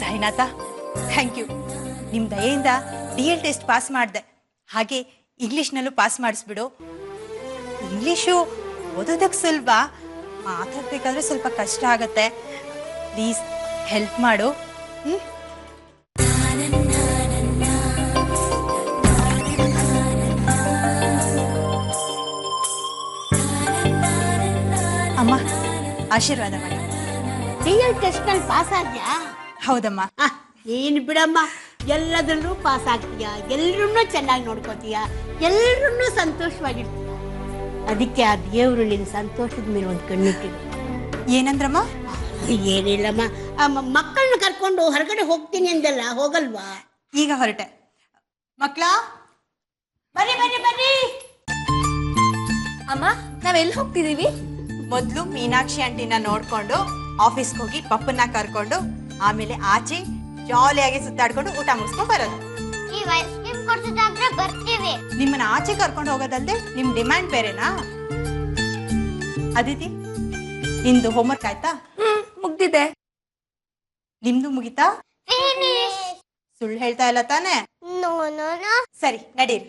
Sainath, thank you. ನಿಮ್ಮ ದಯೆಯಿಂದ DL test pass ಮಾಡಿದೆ. ಹಾಗೆ ಇಂಗ್ಲೀಷ್ನಲ್ಲೂ ಪಾಸ್ ಮಾಡಿಸ್ಬಿಡು. ಇಂಗ್ಲೀಷು ಓದೋದಕ್ಕೆ ಸುಲಭ, ಮಾತಾಡ್ಬೇಕಾದ್ರೆ ಸ್ವಲ್ಪ ಕಷ್ಟ ಆಗತ್ತೆ. ಪ್ಲೀಸ್ ಹೆಲ್ಪ್ ಮಾಡು. ಅಮ್ಮ, ಆಶೀರ್ವಾದ ಮಾಡಿ. DL ಟೆಸ್ಟ್ ನಲ್ಲಿ ಪಾಸ್ ಆದ್ಯಾ? ಹೌದಮ್ಮ. ಏನು ಬಿಡಮ್ಮ, ಎಲ್ಲದರಲ್ಲೂ ಪಾಸ್ ಆಗ್ತೀಯ, ಎಲ್ಲರನ್ನೂ ಚೆನ್ನಾಗಿ ನೋಡ್ಕೋತೀಯ, ಎಲ್ಲರನ್ನೂ ಸಂತೋಷವಾಗಿರ್ತೀಯ. ಅದಕ್ಕೆ ಆ ದೇವರು ನಿನ್ನ ಸಂತೋಷದ ಮೇಲೆ ಒಂದು ಕಣ್ಣಿಟ್ಟಿರು. ಏನಂದ್ರಮ್ಮ? ಏನಿಲ್ಲಮ್ಮ, ಮಕ್ಕಳನ್ನ ಕರ್ಕೊಂಡು ಹೊರಗಡೆ ಹೋಗ್ತೀನಿ ಅಂದಲ್ಲ, ಹೋಗಲ್ವಾ? ಈಗ ಹೊರಟೆ. ಮಕ್ಕಳ ಬರ್ರಿ ಬರ್ರಿ ಬರ್ರಿ. ಅಮ್ಮ, ನಾವೆಲ್ಲಿ ಹೋಗ್ತಿದೀವಿ? ಮೊದಲು ಮೀನಾಕ್ಷಿ ಆಂಟಿನ ನೋಡ್ಕೊಂಡು ಆಫೀಸ್ಗೆ ಹೋಗಿ ಪಪ್ಪನ್ನ ಕರ್ಕೊಂಡು ಆಮೇಲೆ ಆಚೆ ಜಾಲಿಯಾಗಿ ಸುತ್ತಾಡ್ಕೊಂಡು ಊಟ ಮುಗಿಸ್ಕೊಂಡು ಬರೋದು. ನಿಮ್ಮನ್ನ ಆಚೆ ಕರ್ಕೊಂಡು ಹೋಗೋದಲ್ದೆ ನಿಮ್ ಡಿಮ್ಯಾಂಡ್ ಬೇರೆನಾ? ಅದಿತಿ, ನಿಂದು ಹೋಮ್ವರ್ಕ್ ಆಯ್ತಾ? ಮುಗ್ದಿದೆ. ನಿಮ್ದು ಮುಗಿತಾ? ಸುಳ್ಳು ಹೇಳ್ತಾ ಇಲ್ಲ ತಾನೆ? ಸರಿ, ನಡೀರಿ.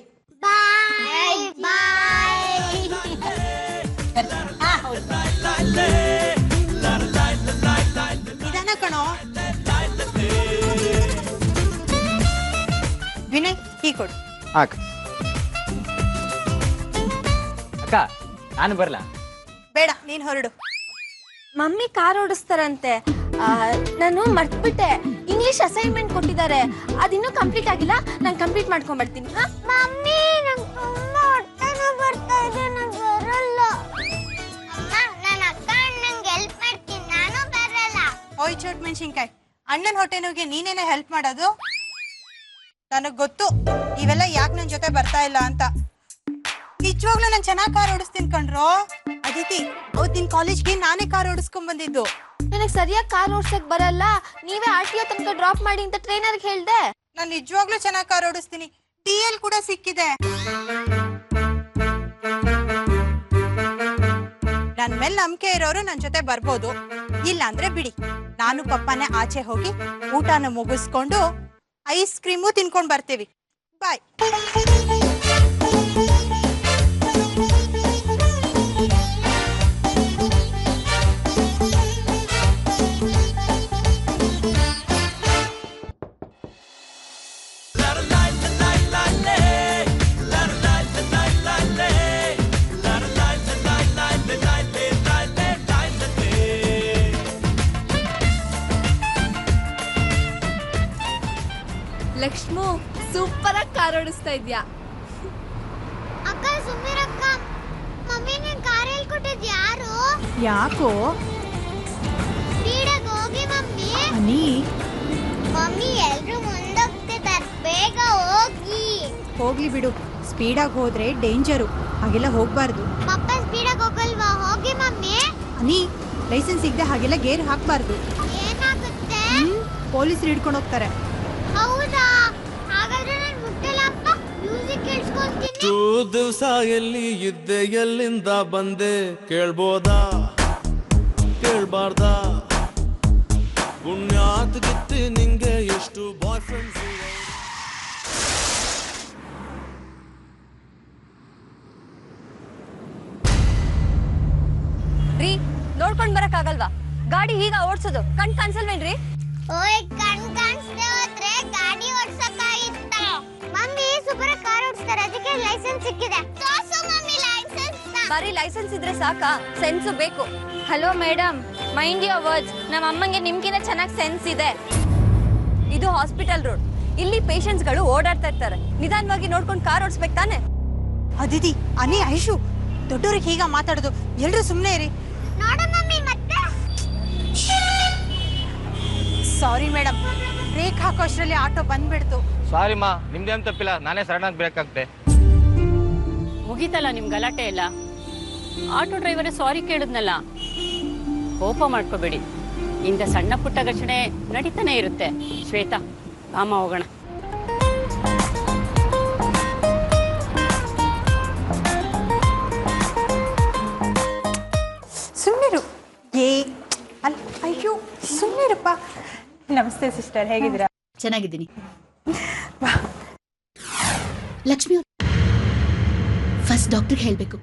ನಿಧಾನ ಕಣೋ. ವಿನಯ್, ಟೀ ಕೊಡು. ಅಕ್ಕ, ನಾನು ಬರಲ್ಲ. ಬೇಡ, ನೀನ್ ಹೊರಡು. ಮಮ್ಮಿ ಕಾರ್ ಓಡಿಸ್ತಾರಂತೆ. ನಾನು ಮರ್ತ್ಬಿಟ್ಟೆ. ಇಂಗ್ಲಿಷ್ ಅಸೈನ್ಮೆಂಟ್ ಕೊಟ್ಟಿದ್ದಾರೆ, ಅದಿನ್ನೂ ಕಂಪ್ಲೀಟ್ ಆಗಿಲ್ಲ. ನಾನು ಕಂಪ್ಲೀಟ್ ಮಾಡ್ಕೊಂಡ್ ಬರ್ತೀನಿ. ಮಮ್ಮಿ, ನಂಗೆ ತುಂಬಾ ಹೊಟ್ಟೆನೋ ಬರ್ತಾ ಇದೆ, ನಂಗೆ ಬರಲ್ಲ. ಅಮ್ಮ, ನನ್ನ ಅಕ್ಕ ಅಣ್ಣಂಗೆ ಹೆಲ್ಪ್ ಮಾಡ್ತೀನಿ, ನಾನು ಬರಲ್ಲ. ಓಯ್ ಚೋಟ್ ಮೆಣಸಿನ್ಕಾಯಿ, ಅಣ್ಣನ ಹೊಟ್ಟೆ ನೋವಿಗೆ ನೀನೇನೆ ಹೆಲ್ಪ್ ಮಾಡೋದು? ನನಗ್ ಗೊತ್ತು ಇವೆಲ್ಲ ಯಾಕೆ ನನ್ ಜೊತೆ ಬರ್ತಾ ಇಲ್ಲ ಅಂತ. ನಿಜವಾಗ್ಲೂ ನಾನು ಚೆನ್ನಾಗಿ ಕಾರ್ ಓಡಿಸ್ತೀನಿ ಕಣ್ರೋ. ಅದಿತಿ, ಅವತ್ತಿನ ಕಾಲೇಜ್ಗೆ ನಾನೇ ಕಾರ್ ಓಡಿಸ್ಕೊಂಡ್ ಬಂದಿದ್ದು. ನನಗೆ ಸರಿಯಾಗಿ ಕಾರ್ ಓಡ್ಸಕ್ ಬರಲ್ಲ, ನೀವೇ RTO ತನಕ ಡ್ರಾಪ್ ಮಾಡಿ ಅಂತ ಟ್ರೈನರ್ಗೆ ಹೇಳ್ದೆ. ನಾನು ನಿಜವಾಗ್ಲೂ ಚೆನ್ನಾಗಿ ಕಾರ್ ಓಡಿಸ್ತೀನಿ. DL ಕೂಡ ಸಿಕ್ಕಿದೆ. ನನ್ ಮೇಲೆ ನಂಬಿಕೆ ಇರೋರು ನನ್ ಜೊತೆ ಬರ್ಬೋದು, ಇಲ್ಲ ಅಂದ್ರೆ ಬಿಡಿ. ನಾನು ಪಪ್ಪನೇ ಆಚೆ ಹೋಗಿ ಊಟನ ಮುಗಿಸ್ಕೊಂಡು ಐಸ್ ಕ್ರೀಮು ತಿನ್ಕೊಂಡ್ ಬರ್ತೀವಿ. ಬಾಯ್. ಲಕ್ಷ್ಮು, ಸೂಪರ್ ಆಗಿ ಕಾರ್ ಓಡಿಸ್ತಾ ಇದ್ಯಾ. ಅಕ್ಕ ಸುಮ್ಮಿರಕ್ಕ. ಮಮ್ಮಿ, ನಿನ್ ಕಾರ್ ಹೇಳ್ಕೊಟ್ಟಿದ್ ಯಾರು? ಯಾಕೋ? ಸ್ಪೀಡಾಗಿ ಹೋಗಿ ಮಮ್ಮಿ. ಮಮ್ಮಿ, ಎಲ್ರು ಮುಂದೋಗ್ತಿದ್ದಾರೆ, ಬೇಗ ಹೋಗಿ. ಹೋಗ್ಲಿ ಬಿಡು, ಸ್ಪೀಡಾಗಿ ಹೋದ್ರೆ ಡೇಂಜರು, ಹಾಗೆಲ್ಲ ಹೋಗ್ಬಾರ್ದು. ಪಪ್ಪ ಸ್ಪೀಡಾಗಿ ಹೋಗಲ್ವಾ? ಹೋಗಿ ಮಮ್ಮಿ. ಅನಿ, ಲೈಸೆನ್ಸ್ ಸಿಗದೆ ಹಾಗೆಲ್ಲ ಗೇರ್ ಹಾಕ್ಬಾರ್ದು. ಏನಾಗುತ್ತೆ? ಪೊಲೀಸರು ಹಿಡ್ಕೊಂಡು ಹೋಗ್ತಾರೆ. ಹೌದಾ? ಹಾಗಾದ್ರೆ ನಾನು ಮುಟ್ಟಲ್ಲಪ್ಪ, ಮ್ಯೂಸಿಕ್ ಕೇಳಿಸ್ಕೊಳ್ತೀನಿ. ದಿವಸ ಎಲ್ಲಿ ಇದ್ದೆ, ಎಲ್ಲಿಂದ ಬಂದೆ, ಕೇಳ್ಬೋದಾ ಕೇಳ್ಬಾರ್ದಾ? ಪುಣ್ಯಾತ್ ಗಿತ್ತಿ ನಿಂಗೆ ಎಷ್ಟು ಬಾಯ್ ಫ್ರೆಂಡ್ಸ್. ರೀ, ನೋಡ್ಕೊಂಡ್ ಬರಕ್ ಆಗಲ್ವಾ? ಗಾಡಿ ಹೀಗ ಓಡ್ಸೋದು ಕಣ್ ಕಾಣಿಸಲ್ವೇನ್ರಿ? ಓಯ್, ಕಣ್ ಕಾಣಿಸ್ದೆ ಹೋದ್ರೆ ಗಾಡಿ ಓಡ್ಸಕ್ಕಾಗಿತ್ತ? ಮಮ್ಮಿ ಸೂಪರ್ ಕಾರ್ ಓಡಿಸ್ತಾರೆ, ಅದಕ್ಕೆ ಲೈಸೆನ್ಸ್ ಸಿಕ್ಕಿದೆ. ತೋರ್ಸು ಮಮ್ಮಿ ಲೈಸೆನ್ಸ್. ಬರೀ ಲೈಸೆನ್ಸ್ ಇದ್ರೆ ಸಾಕಾ? ಸೆನ್ಸು ಬೇಕು. Hello madam, mind your words. ನಮ್ಮ ಅಮ್ಮಂಗೆ ನಿಮ್ಗಿಂತ ಚೆನ್ನಾಗಿ ಸೆನ್ಸ್ ಇದೆ. ಇದು ಹಾಸ್ಪಿಟಲ್ ರೋಡ್, ಇಲ್ಲಿ ಪೇಷಂಟ್ಸ್ ಗಳು ಓಡಾಡ್ತಾ ಇರ್ತಾರೆ. ನಿಧಾನವಾಗಿ ನೋಡ್ಕೊಂಡು ಕಾರ್ ಓಡಿಸ್ಬೇಕು ತಾನೆ? ಅದಿತಿ, ಅನಿ, ಐಶು, ದೊಡ್ಡವ್ರಿಗೆ ಹೀಗ ಮಾತಾಡೋದು. ಎಲ್ರು ಸುಮ್ಮನೆ ಇರಿ. ನೋಡು ಮಮ್ಮಿ, ಮತ್ತೆ ಸಾರಿ ಮೇಡಮ್, ಬ್ರೇಕ್ ಹಾಕೋ ಅಷ್ಟರಲ್ಲಿ ಆಟೋ ಬಂದ್ಬಿಡ್ತು. ಸಾರಿ ಮಾ, ನಿಮ್ದೇನ್ ತಪ್ಪಿಲ್ಲ, ನಾನೇ ಸಡನ್ ಆಗಿ ಬ್ರೇಕ್ ಹಾಕ್ದೆ. ಮುಗೀತಲ್ಲ ನಿಮ್ ಗಲಾಟೆ ಎಲ್ಲ. ಆಟೋ ಡ್ರೈವರೇ ಸಾರಿ ಕೇಳಿದ್ನಲ್ಲ, ಕೋಪ ಮಾಡ್ಕೋಬೇಡಿ. ಇಂಥ ಸಣ್ಣ ಪುಟ್ಟ ಘಟನೆ ನಡೀತಾನೆ ಇರುತ್ತೆ. ಶ್ವೇತಾ, ಬಾಮ ಹೋಗೋಣ. ಸುಮ್ಮನಿರು. ಅಯ್ಯೋ, ಸುಮ್ಮನಿರಪ್ಪ. ನಮಸ್ತೆ ಸಿಸ್ಟರ್, ಹೇಗಿದ್ದೀರಾ? ಚೆನ್ನಾಗಿದ್ದೀನಿ. ಲಕ್ಷ್ಮಿ ಫಸ್ಟ್ ಡಾಕ್ಟರ್ಗೆ ಹೇಳ್ಬೇಕು.